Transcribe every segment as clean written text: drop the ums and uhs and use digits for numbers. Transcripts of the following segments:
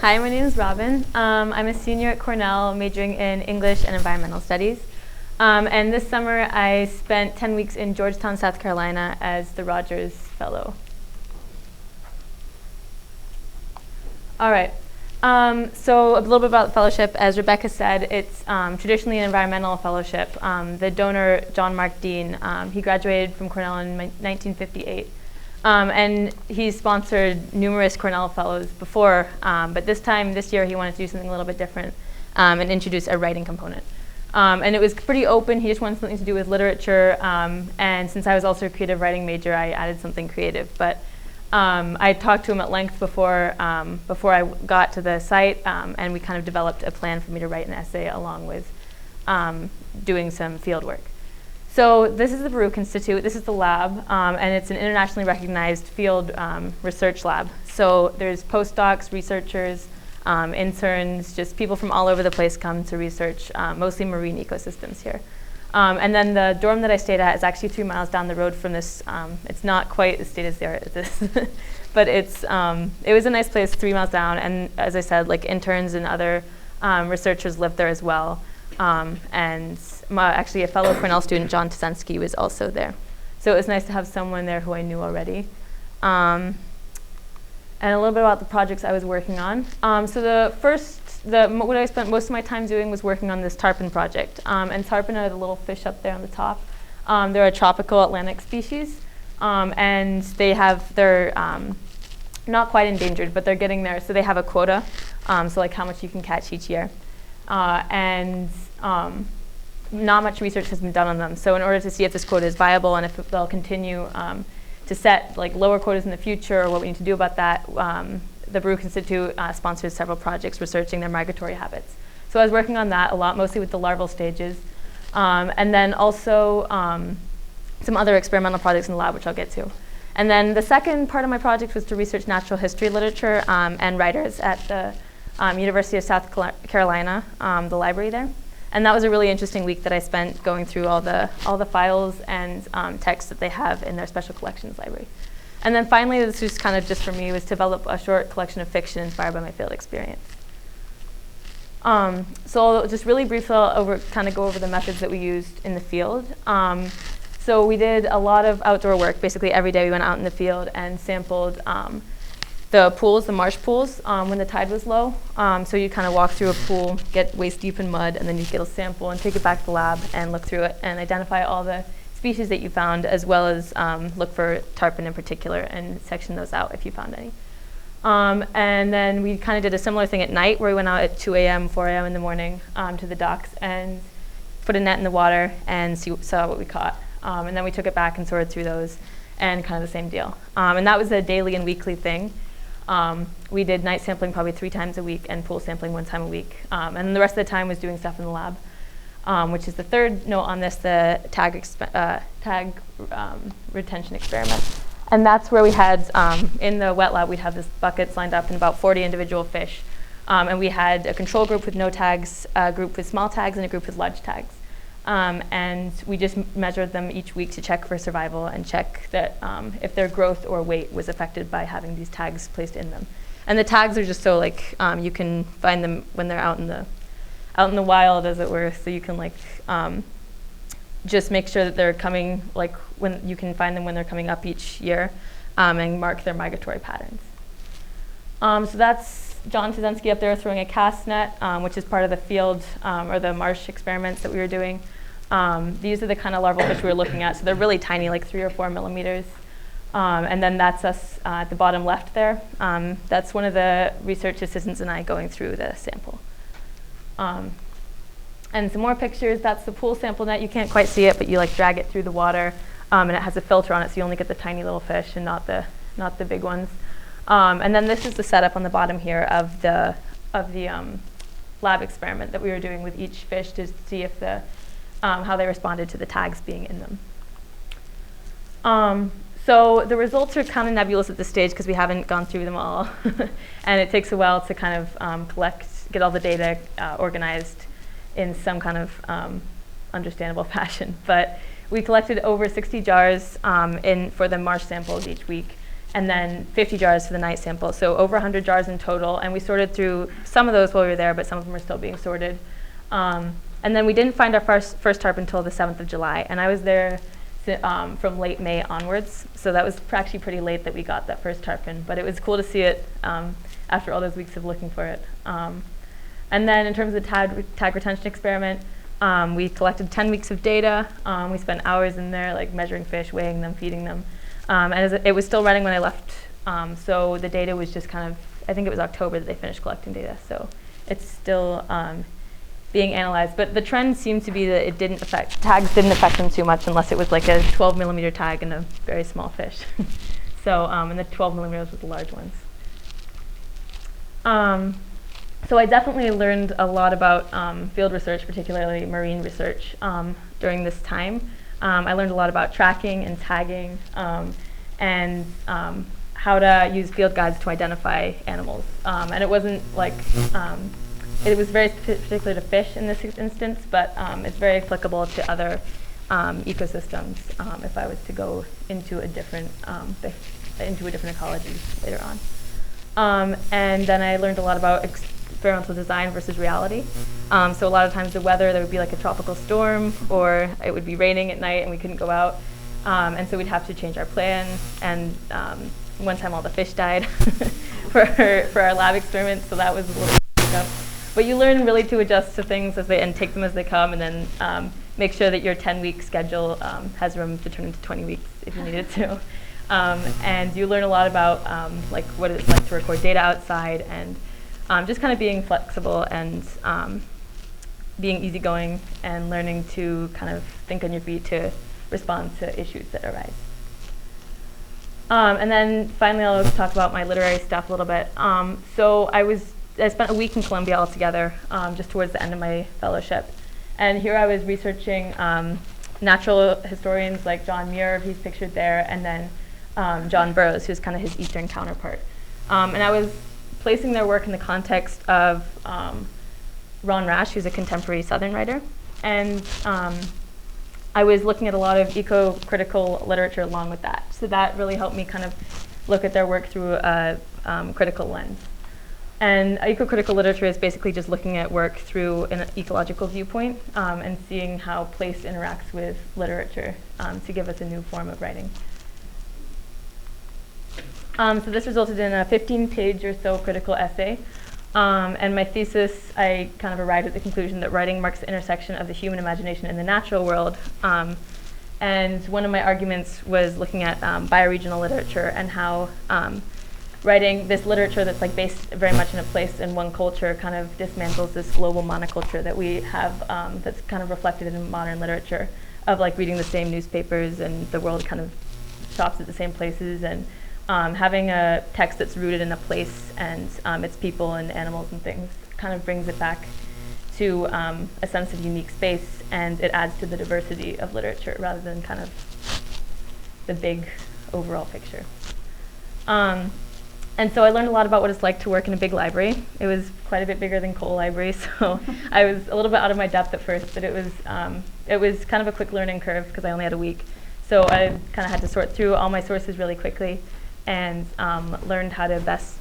Hi, my name is Robin. I'm a senior at Cornell, majoring in English and environmental studies. And this summer, I spent 10 weeks in Georgetown, South Carolina as the Rogers Fellow. All right. So a little bit about the fellowship. As Rebecca said, it's traditionally an environmental fellowship. The donor, John Mark Dean, he graduated from Cornell in 1958. And he's sponsored numerous Cornell fellows before, but this year, he wanted to do something a little bit different and introduce a writing component. And it was pretty open. He just wanted something to do with literature. And since I was also a creative writing major, I added something creative. But I talked to him at length before I got to the site, and we kind of developed a plan for me to write an essay along with doing some field work. So this is the Baruch Institute. This is the lab, and it's an internationally recognized field research lab. So there's postdocs, researchers, interns, just people from all over the place come to research, mostly marine ecosystems here. And then the dorm that I stayed at is actually 3 miles down the road from this. It's not quite as state as the art as this, but it was a nice place 3 miles down. And as I said, like interns and other researchers lived there as well. And actually a fellow Cornell student, John Tysensky, was also there. So it was nice to have someone there who I knew already. And a little bit about the projects I was working on. So what I spent most of my time doing was working on this tarpon project. And tarpon are the little fish up there on the top. They're a tropical Atlantic species. And they're not quite endangered, but they're getting there. So they have a quota, so like how much you can catch each year. Not much research has been done on them. So in order to see if this quota is viable and if they'll continue to set like lower quotas in the future or what we need to do about that, the Baruch Institute sponsors several projects researching their migratory habits. So I was working on that a lot, mostly with the larval stages. And then also some other experimental projects in the lab, which I'll get to. And then the second part of my project was to research natural history literature and writers at the University of South Carolina, the library there. And that was a really interesting week that I spent going through all the files and texts that they have in their special collections library. And then finally, this was kind of just for me, was to develop a short collection of fiction inspired by my field experience. So I'll just really briefly kind of go over the methods that we used in the field. So we did a lot of outdoor work. Basically every day we went out in the field and sampled the pools, the marsh pools, when the tide was low. So you kind of walk through a pool, get waist deep in mud, and then you get a sample and take it back to the lab and look through it and identify all the species that you found, as well as look for tarpon in particular and section those out if you found any. And then we kind of did a similar thing at night where we went out at 2 a.m., 4 a.m. in the morning to the docks and put a net in the water and saw what we caught. And then we took it back and sorted through those and kind of the same deal. And that was a daily and weekly thing. We did night sampling probably 3 times a week and pool sampling 1 time a week. And then the rest of the time was doing stuff in the lab, which is the third note on this, the tag retention experiment. And that's where we had, in the wet lab, we'd have this buckets lined up and about 40 individual fish. And we had a control group with no tags, a group with small tags, and a group with large tags. And we just measured them each week to check for survival and check that if their growth or weight was affected by having these tags placed in them. And the tags are just so like you can find them when they're out in the wild, as it were. So you can like just make sure that they're coming, like when you can find them when they're coming up each year, and mark their migratory patterns. So that's John Tysensky up there throwing a cast net, which is part of the field or the marsh experiments that we were doing. These are the kind of larval fish we were looking at. So they're really tiny, like 3 or 4 millimeters. And then that's us at the bottom left there. That's one of the research assistants and I going through the sample. And some more pictures. That's the pool sample net. You can't quite see it, but you like drag it through the water. And it has a filter on it, so you only get the tiny little fish and not the big ones. And then this is the setup on the bottom here of the lab experiment that we were doing with each fish to see if how they responded to the tags being in them. So the results are kind of nebulous at this stage because we haven't gone through them all. And it takes a while to kind of get all the data organized in some kind of understandable fashion. But we collected over 60 jars for the marsh samples each week. and then 50 jars for the night sample. So over 100 jars in total, and we sorted through some of those while we were there, but some of them are still being sorted. And then we didn't find our first tarp until the 7th of July, and I was there from late May onwards, so that was actually pretty late that we got that first tarpon, but it was cool to see it after all those weeks of looking for it. And then in terms of the tag retention experiment, we collected 10 weeks of data. We spent hours in there, like measuring fish, weighing them, feeding them. And it was still running when I left, so the data was just kind of, I think it was October that they finished collecting data, so it's still being analyzed. But the trend seemed to be that tags didn't affect them too much unless it was like a 12 millimeter tag and a very small fish. So, and the 12 millimeters were the large ones. So I definitely learned a lot about field research, particularly marine research, during this time. I learned a lot about tracking and tagging and how to use field guides to identify animals. And it wasn't like, it was very particular to fish in this instance, but it's very applicable to other ecosystems if I was to go into a different ecology later on. And then I learned a lot about experimental design versus reality. So a lot of times the weather, there would be like a tropical storm, or it would be raining at night and we couldn't go out. And so we'd have to change our plan. And one time all the fish died for our lab experiments, so that was a little up. But you learn really to adjust to things and take them as they come, and then make sure that your 10-week schedule has room to turn into 20 weeks if you needed to. And you learn a lot about like what it's like to record data outside, and just kind of being flexible and being easygoing and learning to kind of think on your feet to respond to issues that arise. And then finally I'll talk about my literary stuff a little bit. So I spent a week in Columbia altogether, just towards the end of my fellowship. And here I was researching natural historians like John Muir, he's pictured there, and then John Burroughs, who's kind of his Eastern counterpart. And I was placing their work in the context of Ron Rash, who's a contemporary Southern writer. And I was looking at a lot of eco-critical literature along with that. So that really helped me kind of look at their work through a critical lens. And eco-critical literature is basically just looking at work through an ecological viewpoint and seeing how place interacts with literature to give us a new form of writing. So this resulted in a 15-page or so critical essay. And my thesis, I kind of arrived at the conclusion that writing marks the intersection of the human imagination and the natural world. And one of my arguments was looking at bioregional literature and how writing this literature that's like based very much in a place in one culture kind of dismantles this global monoculture that we have that's kind of reflected in modern literature of like reading the same newspapers and the world kind of shops at the same places, and having a text that's rooted in a place and its people and animals and things kind of brings it back to a sense of unique space, and it adds to the diversity of literature rather than kind of the big overall picture. And so I learned a lot about what it's like to work in a big library. It was quite a bit bigger than Cole Library, so I was a little bit out of my depth at first, but it was kind of a quick learning curve because I only had a week. So I kind of had to sort through all my sources really quickly and learned how to best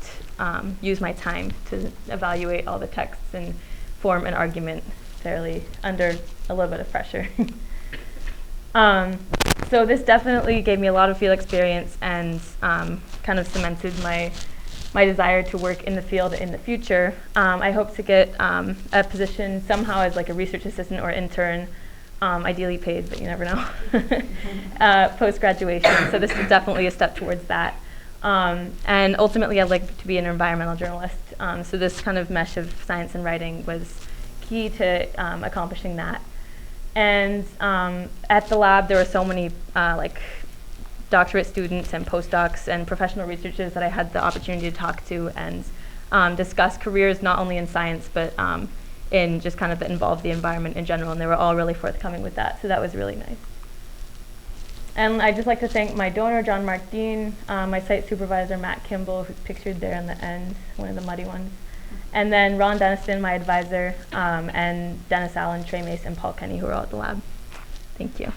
use my time to evaluate all the texts and form an argument fairly under a little bit of pressure. So this definitely gave me a lot of field experience and kind of cemented my desire to work in the field in the future. I hope to get a position somehow as like a research assistant or intern, ideally paid, but you never know, post-graduation. So this is definitely a step towards that. And ultimately I'd like to be an environmental journalist. So this kind of mesh of science and writing was key to accomplishing that. And at the lab, there were so many like doctorate students and postdocs and professional researchers that I had the opportunity to talk to and discuss careers not only in science, but in just kind of involve the environment in general. And they were all really forthcoming with that, so that was really nice. And I'd just like to thank my donor, John Mark Dean, my site supervisor, Matt Kimball, who's pictured there in the end, one of the muddy ones. And then Ron Denniston, my advisor, and Dennis Allen, Trey Mason, and Paul Kenny, who are all at the lab. Thank you.